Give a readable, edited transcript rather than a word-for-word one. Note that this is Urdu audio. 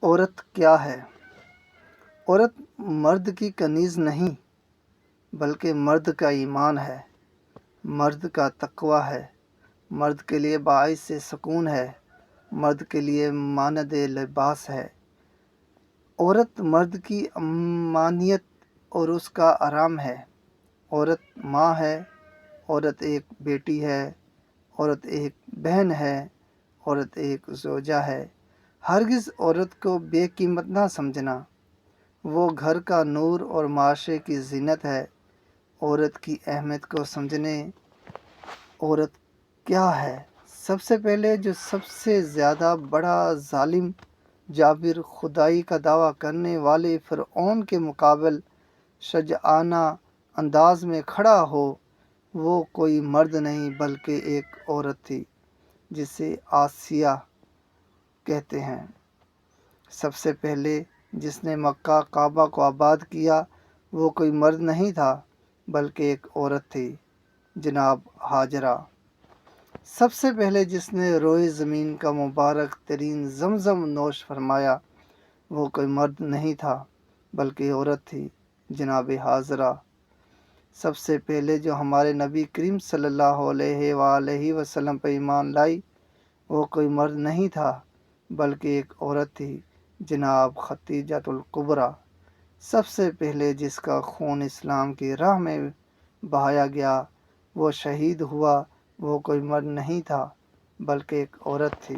عورت کیا ہے؟ عورت مرد کی کنیز نہیں بلکہ مرد کا ایمان ہے، مرد کا تقوی ہے، مرد کے لیے باعث سکون ہے، مرد کے لیے ماند لباس ہے۔ عورت مرد کی امانیت اور اس کا آرام ہے۔ عورت ماں ہے، عورت ایک بیٹی ہے، عورت ایک بہن ہے، عورت ایک زوجہ ہے۔ ہرگز عورت کو بے قیمت نہ سمجھنا، وہ گھر کا نور اور معاشرے کی زینت ہے۔ عورت کی اہمیت کو سمجھنے عورت کیا ہے؟ سب سے پہلے جو سب سے زیادہ بڑا ظالم جابر خدائی کا دعویٰ کرنے والے فرعون کے مقابل شجاعانہ انداز میں کھڑا ہو، وہ کوئی مرد نہیں بلکہ ایک عورت تھی جسے آسیہ کہتے ہیں۔ سب سے پہلے جس نے مکہ کعبہ کو آباد کیا وہ کوئی مرد نہیں تھا بلکہ ایک عورت تھی، جناب ہاجرہ۔ سب سے پہلے جس نے روئے زمین کا مبارک ترین زمزم نوش فرمایا وہ کوئی مرد نہیں تھا بلکہ عورت تھی، جناب حاضرہ۔ سب سے پہلے جو ہمارے نبی کریم صلی اللہ علیہ وآلہ وسلم پر ایمان لائی وہ کوئی مرد نہیں تھا بلکہ ایک عورت تھی، جناب خدیجۃ الکبریٰ۔ سب سے پہلے جس کا خون اسلام کی راہ میں بہایا گیا وہ شہید ہوا وہ کوئی مرد نہیں تھا بلکہ ایک عورت تھی،